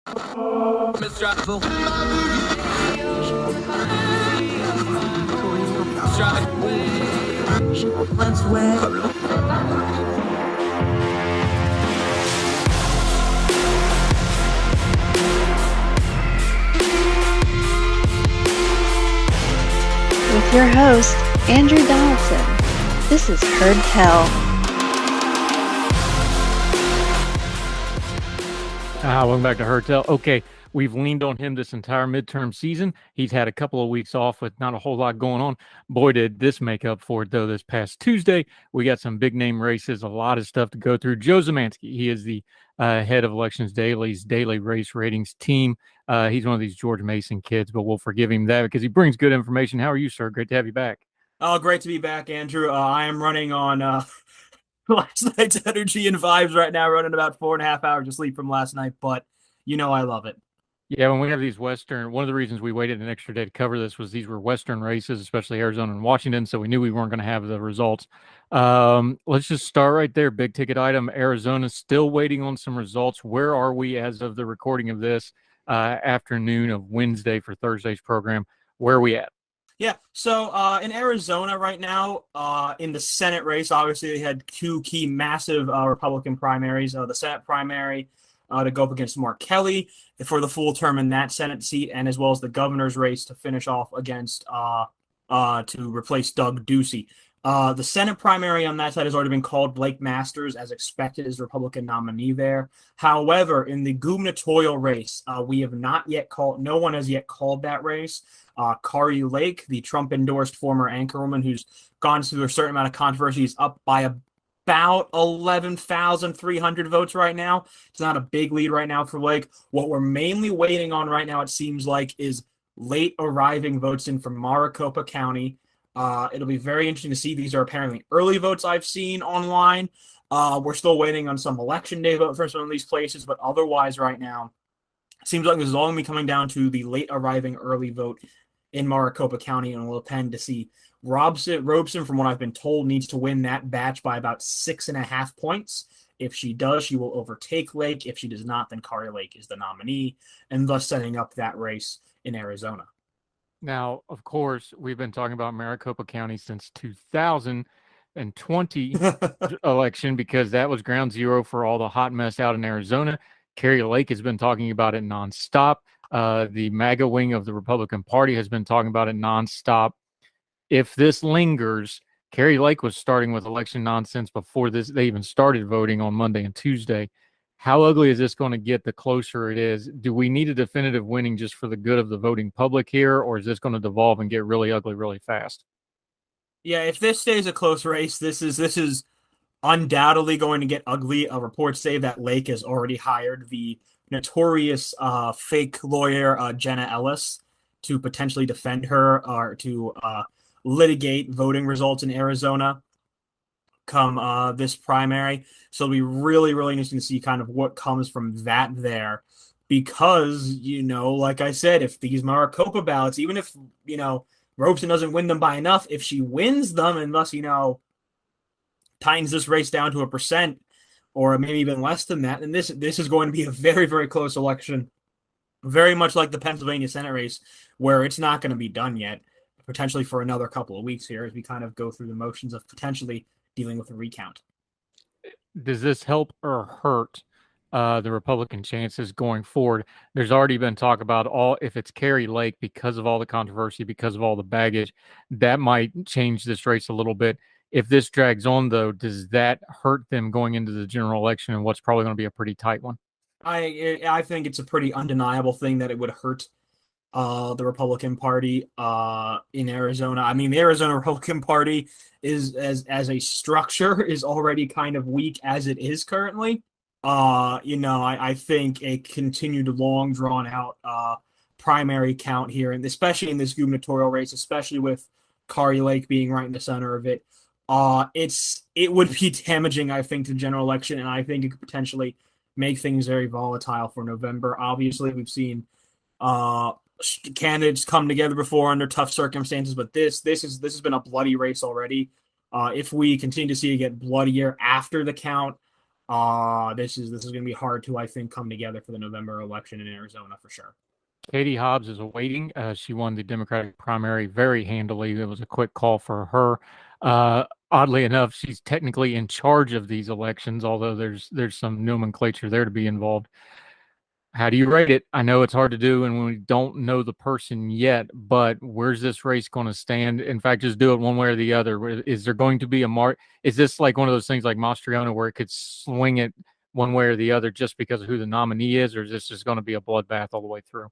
Mistrustful. Let's with your host, Andrew Donaldson. This is Heard Tell. Welcome back to Heard Tell. Okay, we've leaned on him this entire midterm season. He's had a couple of weeks off with not a whole lot going on. Boy, did this make up for it, though, this past Tuesday. We got some big-name races, a lot of stuff to go through. Joe Zemansky, he is the head of Elections Daily's daily race ratings team. He's one of these George Mason kids, but we'll forgive him that because he brings good information. How are you, sir? Great to have you back. Oh, great to be back, Andrew. I am running on last night's energy and vibes right now, running about 4.5 hours of sleep from last night, but I love it. Yeah, when we have these Western, one of the reasons we waited an extra day to cover this was these were Western races, especially Arizona and Washington, so we knew we weren't going to have the results. Let's just start right there. Big ticket item, Arizona, still waiting on some results. Where are we as of the recording of this afternoon of Wednesday for Thursday's program? Where are we at? Yeah, so in Arizona right now, in the Senate race, obviously they had two key massive Republican primaries, the Senate primary to go up against Mark Kelly for the full term in that Senate seat, and as well as the governor's race to finish off against to replace Doug Ducey. The Senate primary on that side has already been called. Blake Masters, as expected, is the Republican nominee there. However, in the gubernatorial race, we have not yet called, no one has yet called that race. Kari Lake, the Trump-endorsed former anchorwoman who's gone through a certain amount of controversy, is up by about 11,300 votes right now. It's not a big lead right now for Lake. What we're mainly waiting on right now, it seems like, is late arriving votes in from Maricopa County. It'll be very interesting to see. These are apparently early votes I've seen online. We're still waiting on some election day vote for some of these places, but otherwise right now, it seems like this is all going to be coming down to the late arriving early vote in Maricopa County, and we'll depend to see. Robeson, from what I've been told, needs to win that batch by about 6.5 points. If she does, she will overtake Lake. If she does not, then Kari Lake is the nominee, and thus setting up that race in Arizona. Now, of course, we've been talking about Maricopa County since 2020 election because that was ground zero for all the hot mess out in Arizona. Kari Lake has been talking about it nonstop. The MAGA wing of the Republican Party has been talking about it nonstop. If this lingers, Kari Lake was starting with election nonsense before this. They even started voting on Monday and Tuesday. How ugly is this going to get the closer it is? Do we need a definitive winning just for the good of the voting public here, or is this going to devolve and get really ugly really fast? Yeah, if this stays a close race, this is undoubtedly going to get ugly. Reports say that Lake has already hired the notorious fake lawyer Jenna Ellis to potentially defend her or to litigate voting results in Arizona come this primary. So it'll be really, really interesting to see kind of what comes from that there. Because, like I said, if these Maricopa ballots, even if, Robeson doesn't win them by enough, if she wins them and thus, tightens this race down to 1%, or maybe even less than that, then this is going to be a very, very close election. Very much like the Pennsylvania Senate race, where it's not going to be done yet, potentially for another couple of weeks here as we kind of go through the motions of potentially dealing with a recount. Does this help or hurt the Republican chances going forward? There's already been talk about if it's Kari Lake, because of all the controversy, because of all the baggage, that might change this race a little bit. If this drags on, though, does that hurt them going into the general election and what's probably going to be a pretty tight one? I think it's a pretty undeniable thing that it would hurt the Republican Party in Arizona. I mean, the Arizona Republican Party is as a structure is already kind of weak as it is currently. I think a continued long drawn out primary count here, and especially in this gubernatorial race, especially with Kari Lake being right in the center of it, it would be damaging, I think, to the general election, and I think it could potentially make things very volatile for November. Obviously, we've seen candidates come together before under tough circumstances, but this has been a bloody race already. If we continue to see it get bloodier after the count, This is going to be hard to, I think, come together for the November election in Arizona for sure. Katie Hobbs is awaiting. She won the Democratic primary very handily. It was a quick call for her. Oddly enough, she's technically in charge of these elections, although there's some nomenclature there to be involved. How do you rate it? I know it's hard to do, and we don't know the person yet, but where's this race going to stand? In fact, just do it one way or the other. Is there going to be a mark? Is this like one of those things like Mastriano where it could swing it one way or the other just because of who the nominee is, or is this just going to be a bloodbath all the way through?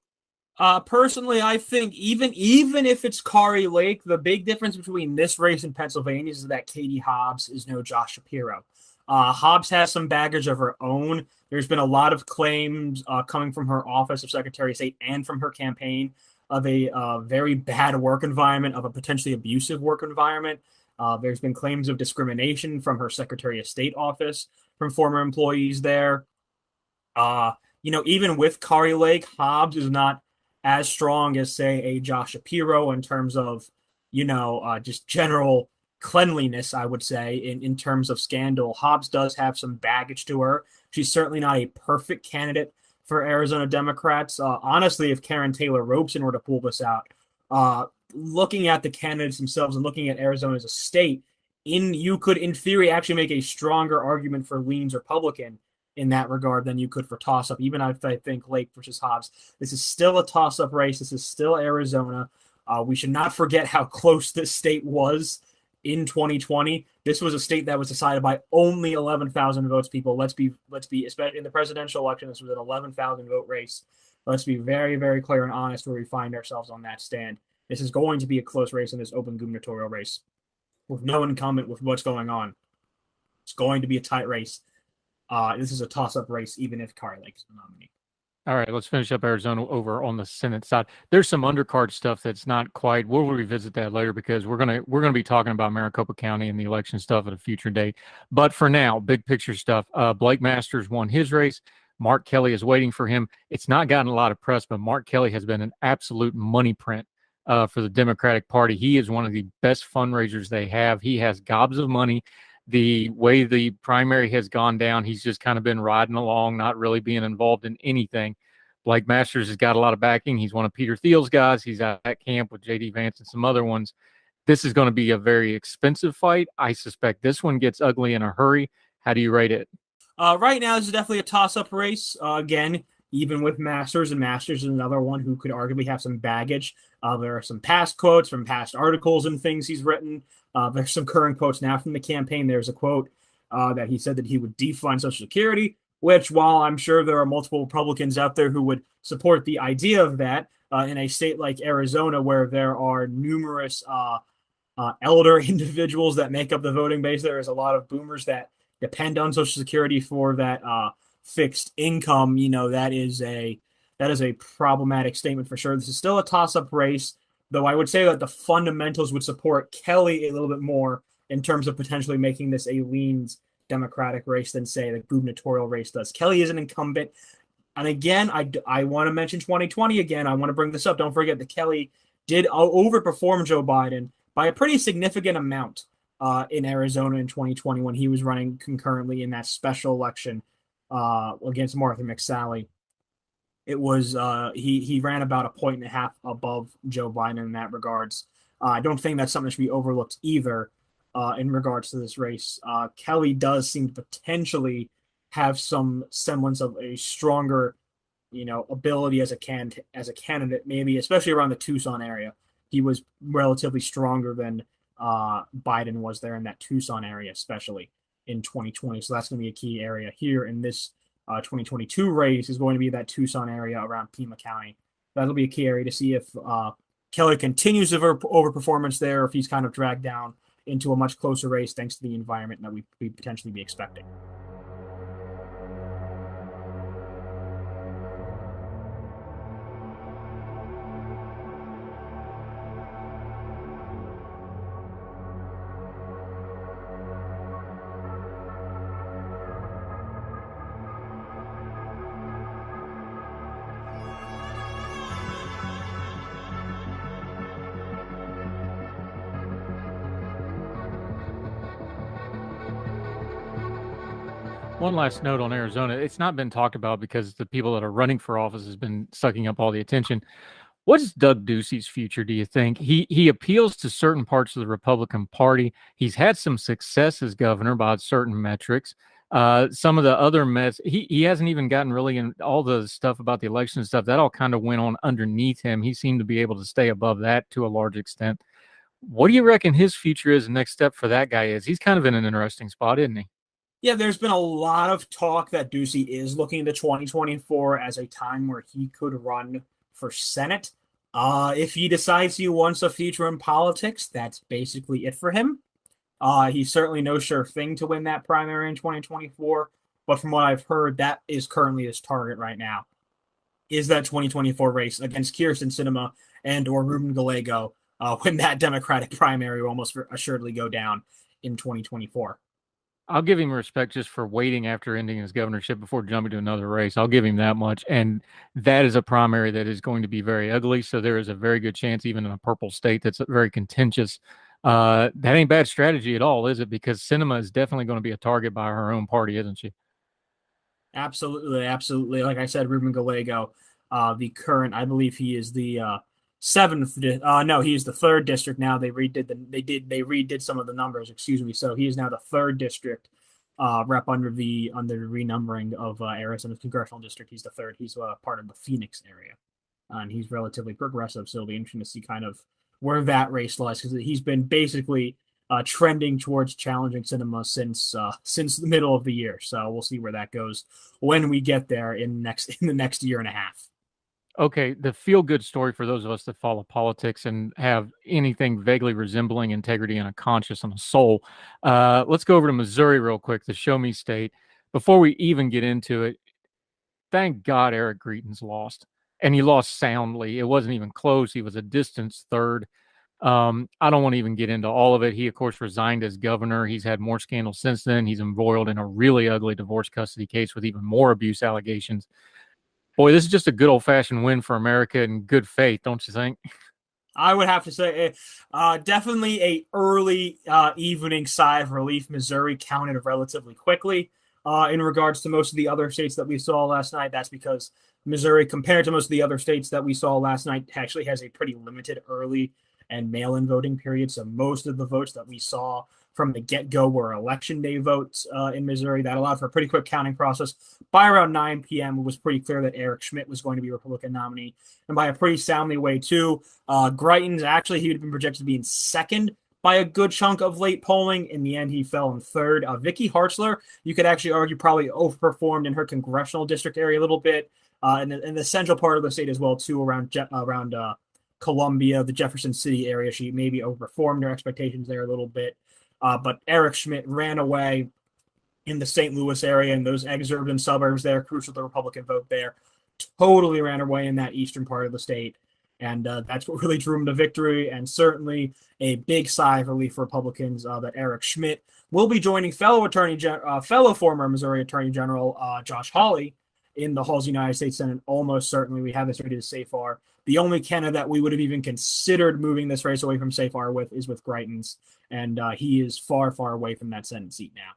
Personally, I think even if it's Kari Lake, the big difference between this race in Pennsylvania is that Katie Hobbs is no Josh Shapiro. Hobbs has some baggage of her own. There's been a lot of claims coming from her office of Secretary of State and from her campaign of a very bad work environment, of a potentially abusive work environment. There's been claims of discrimination from her Secretary of State office, from former employees there. Even with Kari Lake, Hobbs is not as strong as, say, a Josh Shapiro in terms of, just general cleanliness, I would say, in terms of scandal. Hobbs does have some baggage to her. She's certainly not a perfect candidate for Arizona Democrats. Honestly, if Karen Taylor Robson were to pull this out, looking at the candidates themselves and looking at Arizona as a state, you could, in theory, actually make a stronger argument for leans Republican in that regard than you could for toss-up, even if I think Lake versus Hobbs. This is still a toss-up race. This is still Arizona. We should not forget how close this state was in 2020. This was a state that was decided by only 11,000 votes, people. Let's be, especially in the presidential election, this was an 11,000 vote race. Let's be very, very clear and honest where we find ourselves on that stand. This is going to be a close race in this open gubernatorial race with no incumbent with what's going on. It's going to be a tight race. This is a toss-up race, even if Kari Lake is the nominee. All right, let's finish up Arizona over on the Senate side. There's some undercard stuff that's not quite. We'll revisit that later because we're gonna be talking about Maricopa County and the election stuff at a future date. But for now, big picture stuff. Blake Masters won his race. Mark Kelly is waiting for him. It's not gotten a lot of press, but Mark Kelly has been an absolute money print for the Democratic Party. He is one of the best fundraisers they have. He has gobs of money. The way the primary has gone down, he's just kind of been riding along, not really being involved in anything. Blake Masters has got a lot of backing. He's one of Peter Thiel's guys. He's at camp with J.D. Vance and some other ones. This is going to be a very expensive fight. I suspect this one gets ugly in a hurry. How do you rate it? Right now, this is definitely a toss-up race. Again, even with Masters, and Masters is another one who could arguably have some baggage. There are some past quotes from past articles and things he's written. There's some current quotes now from the campaign. There's a quote that he said that he would defund Social Security, which, while I'm sure there are multiple Republicans out there who would support the idea of that, in a state like Arizona where there are numerous elder individuals that make up the voting base, there is a lot of boomers that depend on Social Security for that fixed income. That is a problematic statement for sure. This is still a toss-up race, though I would say that the fundamentals would support Kelly a little bit more in terms of potentially making this a leans Democratic race than, say, the gubernatorial race does. Kelly is an incumbent. And again, I want to mention 2020 again. I want to bring this up. Don't forget that Kelly did overperform Joe Biden by a pretty significant amount in Arizona in 2020 when he was running concurrently in that special election against Martha McSally. It was he ran about 1.5 points above Joe Biden in that regards. I don't think that's something that should be overlooked either in regards to this race. Kelly does seem to potentially have some semblance of a stronger, ability as a candidate, maybe especially around the Tucson area. He was relatively stronger than Biden was there in that Tucson area, especially in 2020. So that's going to be a key area here in this 2022 race is going to be that Tucson area around Pima County. That'll be a key area to see if Kelly continues his overperformance there, or if he's kind of dragged down into a much closer race thanks to the environment that we potentially be expecting. One last note on Arizona. It's not been talked about because the people that are running for office has been sucking up all the attention. What's Doug Ducey's future, do you think? He appeals to certain parts of the Republican Party. He's had some success as governor by certain metrics. Some of the other mess, he hasn't even gotten really in all the stuff about the election stuff. That all kind of went on underneath him. He seemed to be able to stay above that to a large extent. What do you reckon his future is? The next step for that guy is? He's kind of in an interesting spot, isn't he? Yeah, there's been a lot of talk that Ducey is looking to 2024 as a time where he could run for Senate. If he decides he wants a future in politics, that's basically it for him. He's certainly no sure thing to win that primary in 2024, but from what I've heard, that is currently his target right now, is that 2024 race against Kyrsten Sinema and or Ruben Gallego when that Democratic primary will almost assuredly go down in 2024. I'll give him respect just for waiting after ending his governorship before jumping to another race. I'll give him that much. And that is a primary that is going to be very ugly. So there is a very good chance, even in a purple state that's very contentious. That ain't bad strategy at all, is it? Because Sinema is definitely going to be a target by her own party, isn't she? Absolutely, absolutely. Like I said, Ruben Gallego, the current, I believe he is the seventh. No, he is the third district now. They redid some of the numbers. Excuse me. So he is now the third district rep under the renumbering of Arizona's congressional district. He's the third. He's part of the Phoenix area, and he's relatively progressive. So it'll be interesting to see kind of where that race lies, because he's been basically trending towards challenging Sinema since the middle of the year. So we'll see where that goes when we get there in the next year and a half. Okay, the feel-good story for those of us that follow politics and have anything vaguely resembling integrity and a conscience and a soul. Let's go over to Missouri real quick, the show-me state. Before we even get into it, thank God Eric Greitens lost, and he lost soundly. It wasn't even close. He was a distant third. I don't want to even get into all of it. He, of course, resigned as governor. He's had more scandals since then. He's embroiled in a really ugly divorce custody case with even more abuse allegations. Boy, this is just a good old-fashioned win for America in good faith, don't you think? I would have to say definitely a early evening sigh of relief. Missouri counted relatively quickly in regards to most of the other states that we saw last night. That's because Missouri, compared to most of the other states that we saw last night, actually has a pretty limited early and mail-in voting period. So most of the votes that we saw from the get-go were election day votes in Missouri. That allowed for a pretty quick counting process. By around 9 p.m., it was pretty clear that Eric Schmitt was going to be a Republican nominee, and by a pretty soundly way, too. Greitens, actually, he had been projected to be in second by a good chunk of late polling. In the end, he fell in third. Vicky Hartzler, you could actually argue, probably overperformed in her congressional district area a little bit, in the central part of the state as well, too, around Columbia, the Jefferson City area. She maybe overperformed her expectations there a little bit. But Eric Schmitt ran away in the St. Louis area and those exurban suburbs there, crucial to the Republican vote there. Totally ran away in that eastern part of the state. And that's what really drew him to victory. And certainly a big sigh of relief for Republicans that Eric Schmitt will be joining fellow former Missouri Attorney General Josh Hawley in the halls of the United States Senate. Almost certainly, we have this ready to say far. The only candidate that we would have even considered moving this race away from Safar with is with Greitens, and he is far, far away from that Senate seat now.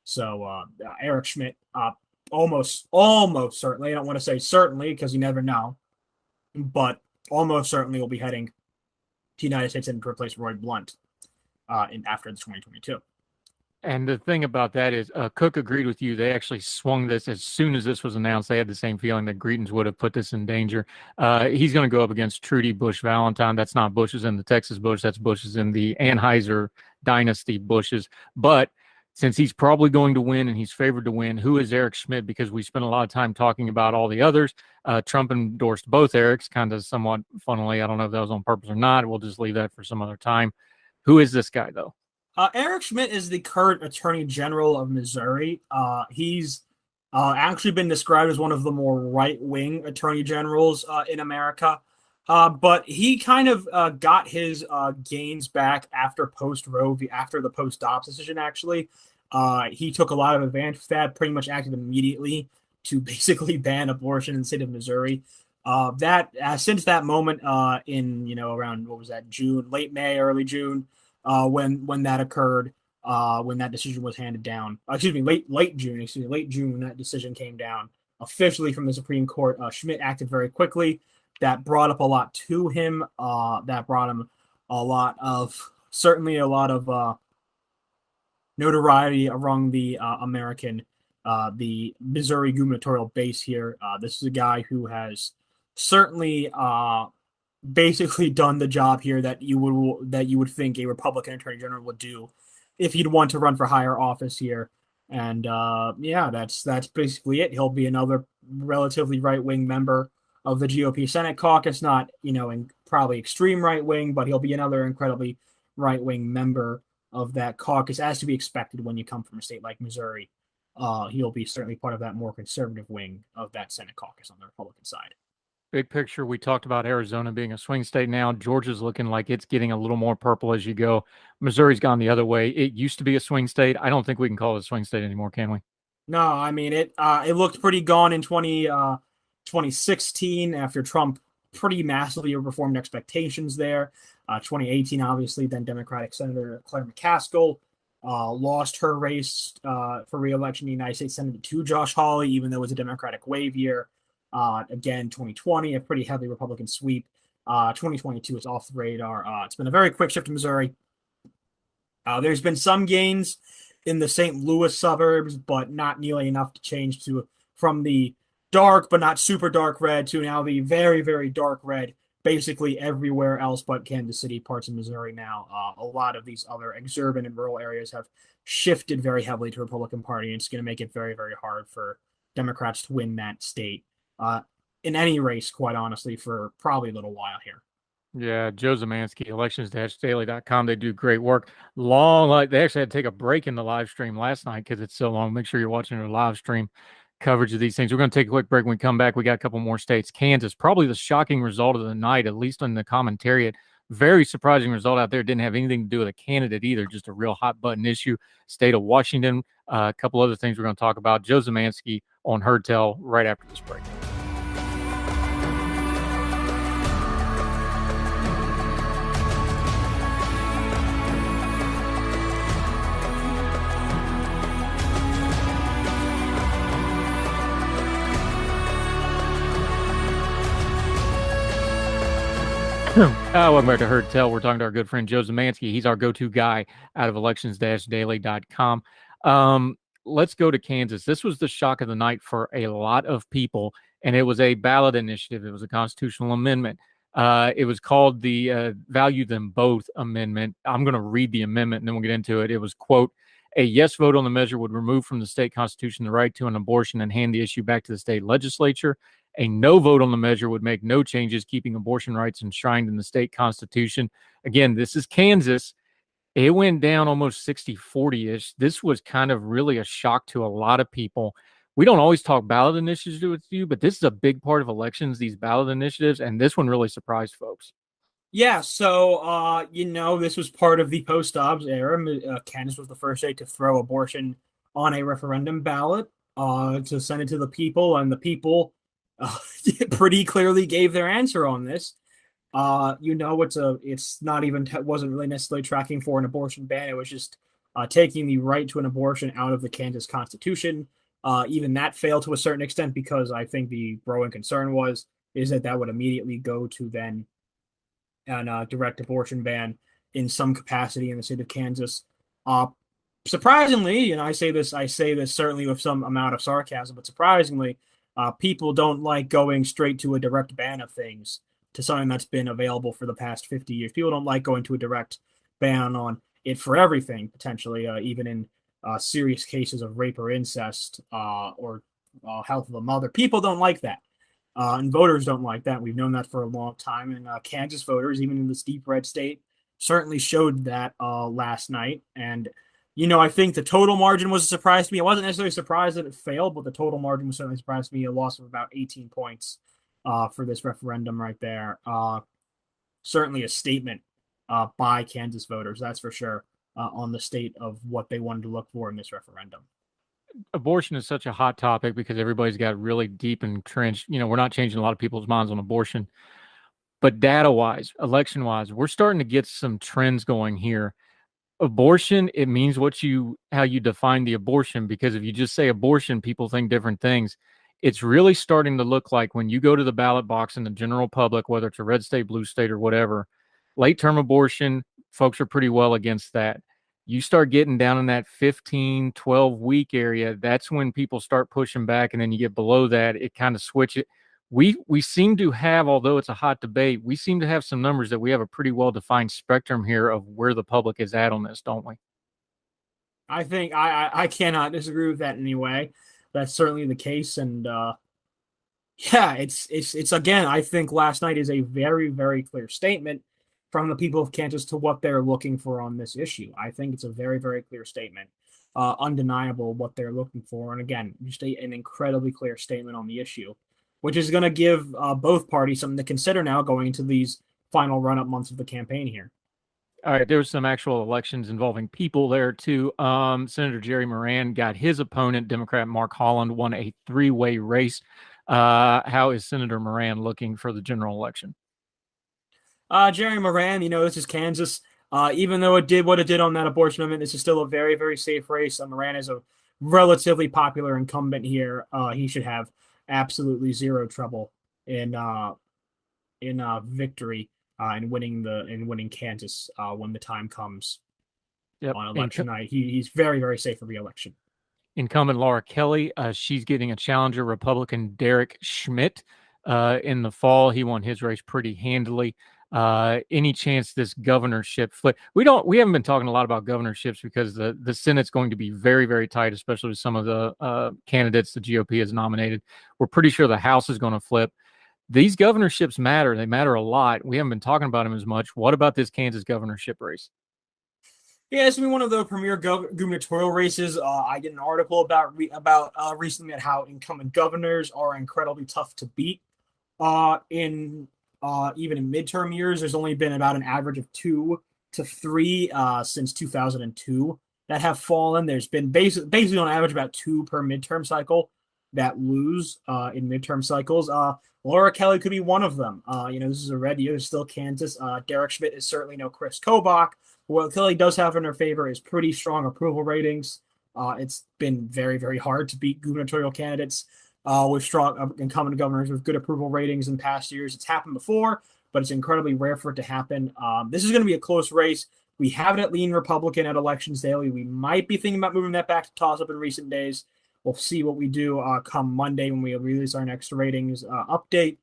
So Eric Schmitt, almost certainly, I don't want to say certainly because you never know, but almost certainly will be heading to United States Senate to replace Roy Blunt after the 2022. And the thing about that is Cook agreed with you. They actually swung this as soon as this was announced. They had the same feeling that Greitens would have put this in danger. He's going to go up against Trudy Bush Valentine. That's not Bush's in the Texas Bush. That's Bush's in the Anheuser dynasty Bushes. But since he's probably going to win and he's favored to win, who is Eric Schmitt? Because we spent a lot of time talking about all the others. Trump endorsed both Erics, kind of somewhat funnily. I don't know if that was on purpose or not. We'll just leave that for some other time. Who is this guy, though? Eric Schmitt is the current Attorney General of Missouri. He's actually been described as one of the more right-wing Attorney Generals in America. But he kind of got his gains back after post-Roe, after the post-Dobbs decision, actually. He took a lot of advantage of that, pretty much acted immediately to basically ban abortion in the state of Missouri. Since that moment in, around, what was that, June, late May, early June, when that occurred, when that decision was handed down. Late June when that decision came down officially from the Supreme Court. Schmidt acted very quickly. That brought up a lot to him. That brought him certainly a lot of notoriety among the the Missouri gubernatorial base here. This is a guy who has certainly basically done the job here that you would think a Republican attorney general would do if he'd want to run for higher office here. And that's basically it. He'll be another relatively right-wing member of the GOP Senate caucus, not probably extreme right-wing, but he'll be another incredibly right-wing member of that caucus, as to be expected when you come from a state like Missouri. He'll be certainly part of that more conservative wing of that Senate caucus on the Republican side. Big picture, we talked about Arizona being a swing state now. Georgia's looking like it's getting a little more purple as you go. Missouri's gone the other way. It used to be a swing state. I don't think we can call it a swing state anymore, can we? No, I mean, it looked pretty gone in 2016 after Trump pretty massively overperformed expectations there. 2018, obviously, then Democratic Senator Claire McCaskill lost her race for re-election in the United States Senate to Josh Hawley, even though it was a Democratic wave year. Again, 2020, a pretty heavy Republican sweep. 2022 is off the radar. It's been a very quick shift to Missouri. There's been some gains in the St. Louis suburbs, but not nearly enough to change from the dark but not super dark red to now the very, very dark red, basically everywhere else but Kansas City, parts of Missouri now. A lot of these other exurban and rural areas have shifted very heavily to the Republican Party, and it's going to make it very, very hard for Democrats to win that state in any race, quite honestly, for probably a little while here. Yeah, Joe Zemansky, elections-daily.com. They do great work. They actually had to take a break in the live stream last night because it's so long. Make sure you're watching their live stream coverage of these things. We're going to take a quick break. When we come back, we got a couple more states. Kansas, probably the shocking result of the night, at least in the commentariat. Very surprising result out there. Didn't have anything to do with a candidate either, just a real hot button issue. State of Washington, a couple other things we're going to talk about. Joe Zemansky on Heard Tell right after this break. Welcome back to Heard Tell. We're talking to our good friend Joe Zemansky. He's our go-to guy out of elections-daily.com. Let's go to Kansas. This was the shock of the night for a lot of people, and it was a ballot initiative. It was a constitutional amendment. It was called the Value Them Both Amendment. I'm going to read the amendment, and then we'll get into it. It was, quote, a yes vote on the measure would remove from the state constitution the right to an abortion and hand the issue back to the state legislature. A no vote on the measure would make no changes, keeping abortion rights enshrined in the state constitution. Again, this is Kansas. It went down almost 60-40-ish. This was kind of really a shock to a lot of people. We don't always talk ballot initiatives with you, but this is a big part of elections, these ballot initiatives, and this one really surprised folks. Yeah, so, this was part of the post-Dobbs era. Kansas was the first state to throw abortion on a referendum ballot to send it to the people, and the people pretty clearly gave their answer on this. It's not even wasn't really necessarily tracking for an abortion ban. It was just taking the right to an abortion out of the Kansas Constitution. Even that failed to a certain extent because I think the growing concern is that would immediately go to then a direct abortion ban in some capacity in the state of Kansas. Surprisingly, I say this certainly with some amount of sarcasm, but surprisingly, people don't like going straight to a direct ban of things to something that's been available for the past 50 years. People don't like going to a direct ban on it for everything, potentially, even in serious cases of rape or incest or health of a mother. People don't like that. And voters don't like that. We've known that for a long time. And Kansas voters, even in this deep red state, certainly showed that last night. And I think the total margin was a surprise to me. I wasn't necessarily surprised that it failed, but the total margin was certainly a surprise to me. A loss of about 18 points for this referendum right there. Certainly a statement by Kansas voters, that's for sure, on the state of what they wanted to look for in this referendum. Abortion is such a hot topic because everybody's got really deep entrenched. We're not changing a lot of people's minds on abortion. But data-wise, election-wise, we're starting to get some trends going here. Abortion, it means how you define the abortion, because if you just say abortion, people think different things. It's really starting to look like when you go to the ballot box in the general public, whether it's a red state, blue state, or whatever, late term abortion, folks are pretty well against that. You start getting down in that 15, 12-week area, that's when people start pushing back. And then you get below that, it kind of switches. We seem to have, although it's a hot debate, we seem to have some numbers that we have a pretty well-defined spectrum here of where the public is at on this, don't we? I think I cannot disagree with that in any way. That's certainly the case. And yeah, it's again, I think last night is a very, very clear statement from the people of Kansas to what they're looking for on this issue. I think it's a very, very clear statement, undeniable what they're looking for. And again, just an incredibly clear statement on the issue, which is going to give both parties something to consider now going into these final run-up months of the campaign here. All right, there was some actual elections involving people there too. Senator Jerry Moran got his opponent, Democrat Mark Holland, won a three-way race. How is Senator Moran looking for the general election? Jerry Moran, this is Kansas. Even though it did what it did on that abortion amendment, this is still a very, very safe race. Moran is a relatively popular incumbent here. He should have absolutely zero trouble in victory in winning Kansas when the time comes on election night. He's very, very safe for re-election. Incumbent Laura Kelly, she's getting a challenger, Republican Derek Schmidt. In the fall, he won his race pretty handily. Any chance this governorship flip? We haven't been talking a lot about governorships because the Senate's going to be very, very tight, especially with some of the candidates the GOP has nominated. We're pretty sure the House is going to flip. These governorships matter. They matter a lot. We haven't been talking about them as much. What about this Kansas governorship race? Yeah, it's been one of the premier gubernatorial races. I did an article about recently at how incumbent governors are incredibly tough to beat. Even in midterm years, there's only been about an average of 2 to 3 since 2002 that have fallen. There's been basically on average about 2 per midterm cycle that lose in midterm cycles. Laura Kelly could be one of them. This is a red year, still Kansas. Derek Schmidt is certainly no Chris Kobach. What Kelly does have in her favor is pretty strong approval ratings. It's been very, very hard to beat gubernatorial candidates with strong incumbent governors with good approval ratings in past years. It's happened before, but it's incredibly rare for it to happen. This is going to be a close race. We have it at lean Republican at Elections Daily. We might be thinking about moving that back to toss-up in recent days. We'll see what we do come Monday when we release our next ratings update.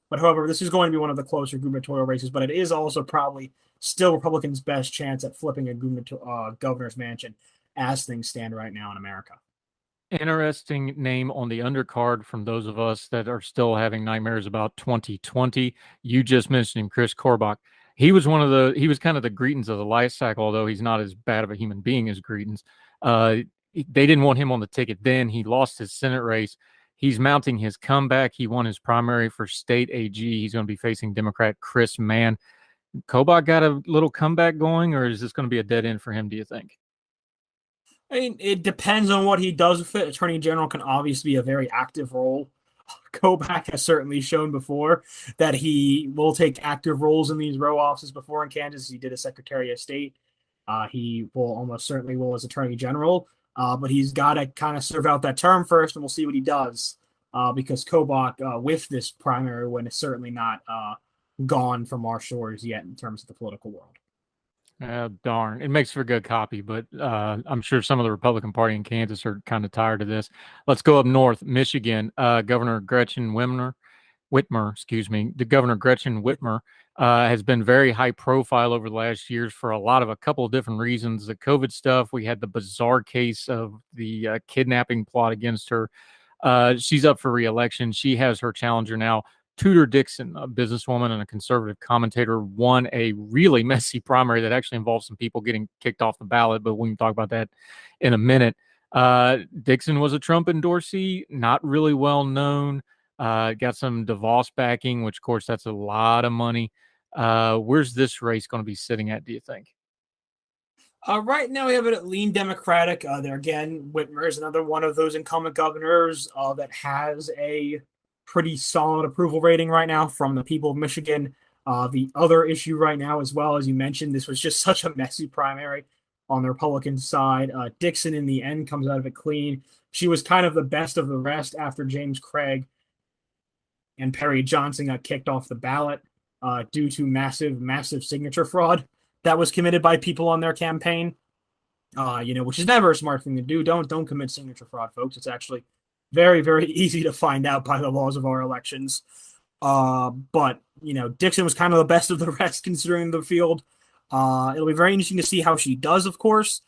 But however, this is going to be one of the closer gubernatorial races, but it is also probably still Republicans' best chance at flipping a governor's mansion as things stand right now in America. Interesting name on the undercard from those of us that are still having nightmares about 2020. You just mentioned him, Chris Kobach. He was kind of the Greetings of the life cycle, although he's not as bad of a human being as Greetings. They didn't want him on the ticket then. He lost his Senate race. He's mounting his comeback. He won his primary for state AG. He's going to be facing Democrat Chris Mann. Kobach got a little comeback going, or is this going to be a dead end for him, do you think? I mean, it depends on what he does with it. Attorney General can obviously be a very active role. Kobach has certainly shown before that he will take active roles in these row offices before in Kansas. He did as Secretary of State. He will almost certainly will as Attorney General. But he's got to kind of serve out that term first, and we'll see what he does. Because Kobach, with this primary win, is certainly not gone from our shores yet in terms of the political world. Darn. It makes for good copy, but I'm sure some of the Republican Party in Kansas are kind of tired of this. Let's go up north, Michigan. Governor Gretchen Whitmer, the Governor Gretchen Whitmer has been very high profile over the last years for a couple of different reasons. The COVID stuff, we had the bizarre case of the kidnapping plot against her. She's up for re-election. She has her challenger now. Tudor Dixon, a businesswoman and a conservative commentator, won a really messy primary that actually involved some people getting kicked off the ballot, but we can talk about that in a minute. Dixon was a Trump endorsee, not really well known. Got some DeVos backing, which, of course, that's a lot of money. Where's this race going to be sitting at, do you think? Right now, we have it at lean Democratic. There again, Whitmer is another one of those incumbent governors that has a pretty solid approval rating right now from the people of Michigan. The other issue right now, as well as you mentioned, this was just such a messy primary. on the Republican side. Dixon, in the end, comes out of it clean. She was kind of the best of the rest after James Craig and Perry Johnson got kicked off the ballot due to massive signature fraud that was committed by people on their campaign. Which is never a smart thing to do. Don't commit signature fraud, folks. It's actually very, very easy to find out by the laws of our elections. But Dixon was kind of the best of the rest considering the field. It'll be very interesting to see how she does, of course,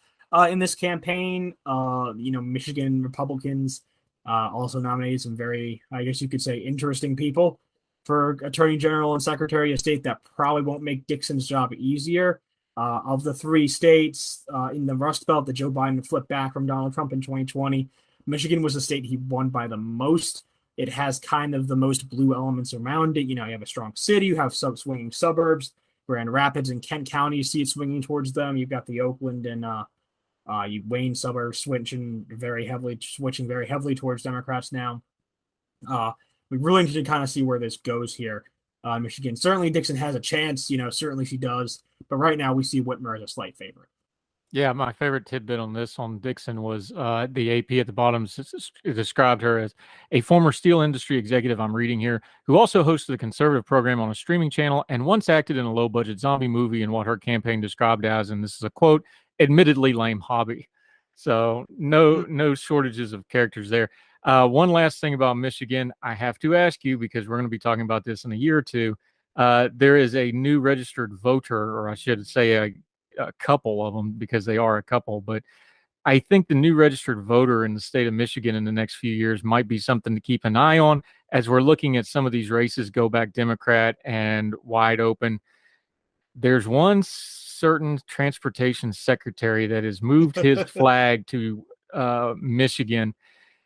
in this campaign. Michigan Republicans also nominated some very, I guess you could say, interesting people for Attorney General and Secretary of State that probably won't make Dixon's job easier. Of the three states in the Rust Belt that Joe Biden flipped back from Donald Trump in 2020, Michigan was the state he won by the most. It has kind of the most blue elements around it. You have a strong city, you have some swinging suburbs. Grand Rapids and Kent County, you see it swinging towards them. You've got the Oakland and Wayne suburbs switching very heavily towards Democrats now. We really need to kind of see where this goes here. Michigan, certainly Dixon has a chance, certainly she does. But right now we see Whitmer as a slight favorite. Yeah, my favorite tidbit on Dixon was the AP at the bottom described her as a former steel industry executive, I'm reading here, who also hosted a conservative program on a streaming channel and once acted in a low-budget zombie movie in what her campaign described as, and this is a quote, admittedly lame hobby. So no shortages of characters there. One last thing about Michigan, I have to ask you, because we're going to be talking about this in a year or two. There is a new registered voter, or I should say a couple of them, because they are a couple, but I think the new registered voter in the state of Michigan in the next few years might be something to keep an eye on as we're looking at some of these races go back Democrat and wide open. There's one certain transportation secretary that has moved his flag to Michigan.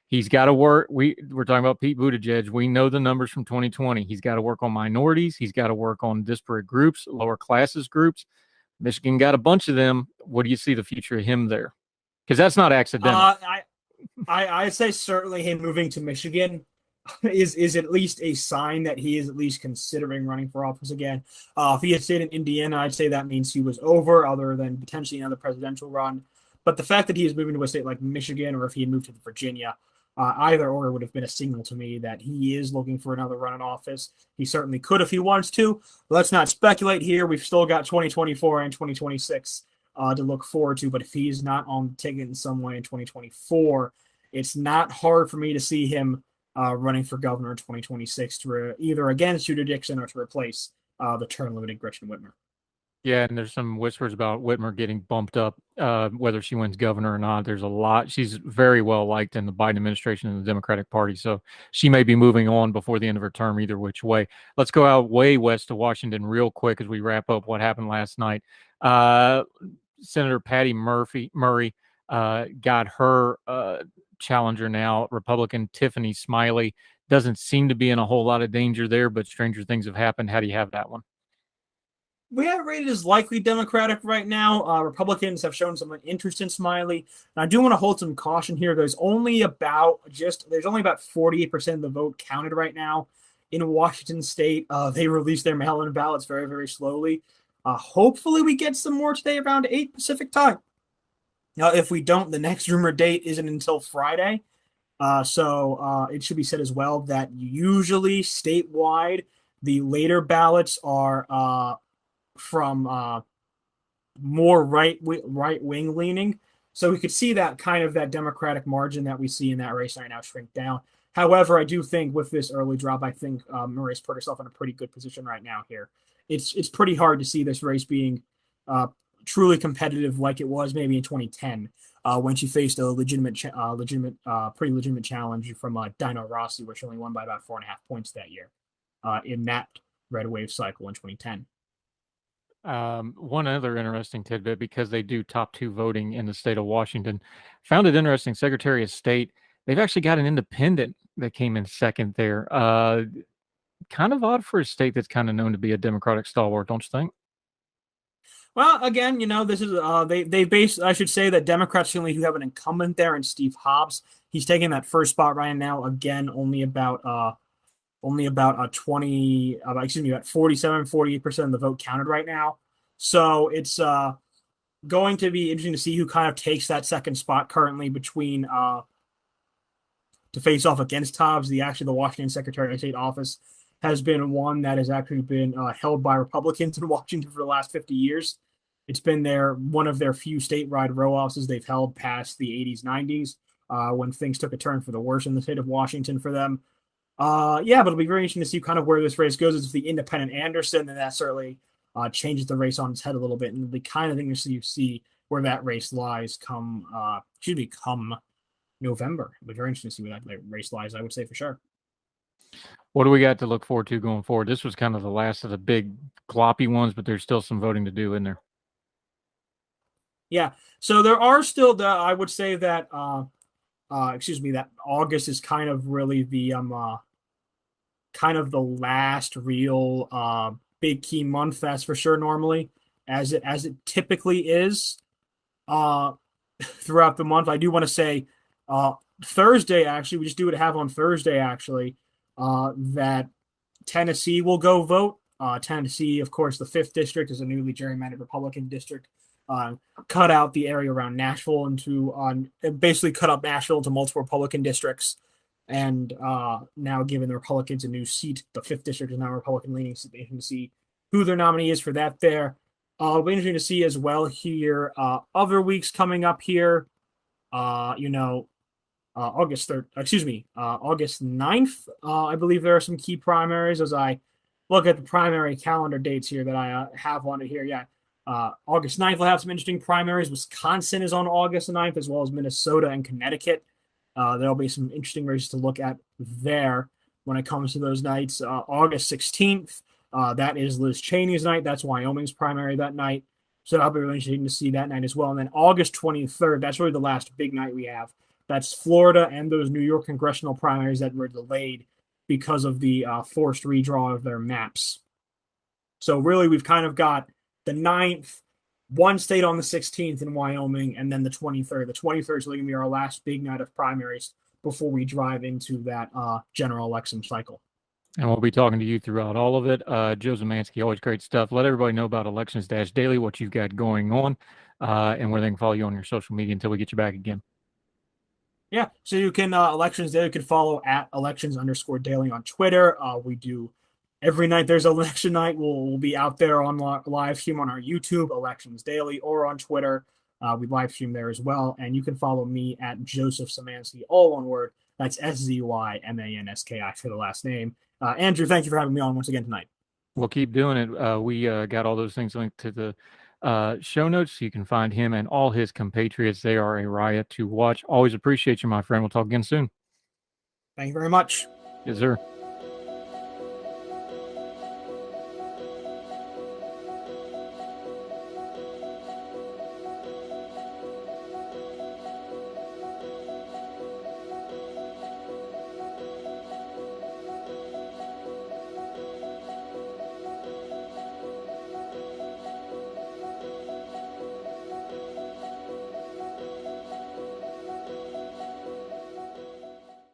He's got to work. We're talking about Pete Buttigieg. We know the numbers from 2020. He's got to work on minorities. He's got to work on disparate groups, lower classes groups. Michigan got a bunch of them. What do you see the future of him there? Because that's not accidental. I'd say certainly him moving to Michigan is at least a sign that he is at least considering running for office again. If he had stayed in Indiana, I'd say that means he was over, other than potentially another presidential run. But the fact that he is moving to a state like Michigan, or if he had moved to Virginia, either or would have been a signal to me that he is looking for another run in office. He certainly could if he wants to. Let's not speculate here. We've still got 2024 and 2026 to look forward to. But if he's not on the ticket in some way in 2024, it's not hard for me to see him running for governor in 2026 to either against Judah Dixon or to replace the term-limited Gretchen Whitmer. Yeah, and there's some whispers about Whitmer getting bumped up, whether she wins governor or not. There's a lot. She's very well liked in the Biden administration and the Democratic Party, so she may be moving on before the end of her term either which way. Let's go out way west to Washington real quick as we wrap up what happened last night. Senator Patty Murray got her challenger now, Republican Tiffany Smiley. Doesn't seem to be in a whole lot of danger there, but stranger things have happened. How do you have that one? We have rated as likely Democratic right now. Republicans have shown some interest in Smiley. And I do want to hold some caution here. There's only about 48% of the vote counted right now in Washington State. They released their mail-in ballots very, very slowly. Hopefully we get some more today around 8 Pacific time. Now, if we don't, the next rumored date isn't until Friday. So it should be said as well that usually statewide, the later ballots are from more right-wing leaning. So we could see that kind of that Democratic margin that we see in that race right now shrink down. However, I do think with this early drop, I think Murray's put herself in a pretty good position right now here. It's pretty hard to see this race being truly competitive like it was maybe in 2010 when she faced a pretty legitimate challenge from Dino Rossi, where she only won by about 4.5 points that year in that red wave cycle in 2010. One other interesting tidbit, because they do top 2 voting in the state of Washington, found it interesting. Secretary of State, they've actually got an independent that came in second there. Kind of odd for a state that's kind of known to be a Democratic stalwart, don't you think? Well, again, this is they base. I should say that Democrats certainly do have an incumbent there in Steve Hobbs. He's taking that first spot right now. Again, only about 48% of the vote counted right now. So it's going to be interesting to see who kind of takes that second spot currently between to face off against Dobbs. The Washington Secretary of State office has been one that has actually been held by Republicans in Washington for the last 50 years. It's been one of their few statewide row offices they've held past the 80s, 90s, when things took a turn for the worse in the state of Washington for them. But it'll be very interesting to see kind of where this race goes. It's the independent Anderson, and that certainly changes the race on its head a little bit, and it'll be kind of interesting to see where that race lies come November. It'll be very interesting to see where that race lies, I would say for sure. What do we got to look forward to going forward? This was kind of the last of the big gloppy ones, but there's still some voting to do in there. Yeah, so there are still I would say that that August is kind of really the kind of the last real big key month, that's for sure, normally, as it typically is throughout the month. I do want to say Thursday, actually, we just do have on Thursday, actually, that Tennessee will go vote. Tennessee, of course, the 5th district is a newly gerrymandered Republican district. Cut out the area around Nashville basically cut up Nashville into multiple Republican districts, and now giving the Republicans a new seat. The 5th district is now Republican leaning, so they can see who their nominee is for that there. It'll be interesting to see as well here. Other weeks coming up here, August 9th, I believe there are some key primaries as I look at the primary calendar dates here that I have on it here. Yeah. August 9th, we'll have some interesting primaries. Wisconsin is on August 9th, as well as Minnesota and Connecticut. There'll be some interesting races to look at there when it comes to those nights. August 16th, that is Liz Cheney's night. That's Wyoming's primary that night. So that'll be really interesting to see that night as well. And then August 23rd, that's really the last big night we have. That's Florida and those New York congressional primaries that were delayed because of the forced redraw of their maps. So really, we've kind of got the 9th, one state on the 16th in Wyoming, and then the 23rd. The 23rd is really going to be our last big night of primaries before we drive into that general election cycle. And we'll be talking to you throughout all of it. Joe Zemansky, always great stuff. Let everybody know about Elections-Daily, what you've got going on, and where they can follow you on your social media until we get you back again. Yeah, so you can, Elections Daily, you can follow at Elections_Daily on Twitter. We do every night there's election night. We'll be out there on live stream on our YouTube, Elections Daily, or on Twitter. We live stream there as well. And you can follow me at Joseph Zemansky, all one word. That's SZYMANSKI for the last name. Andrew, thank you for having me on once again tonight. We'll keep doing it. We got all those things linked to the show notes, so you can find him and all his compatriots. They are a riot to watch. Always appreciate you, my friend. We'll talk again soon. Thank you very much. Yes, sir.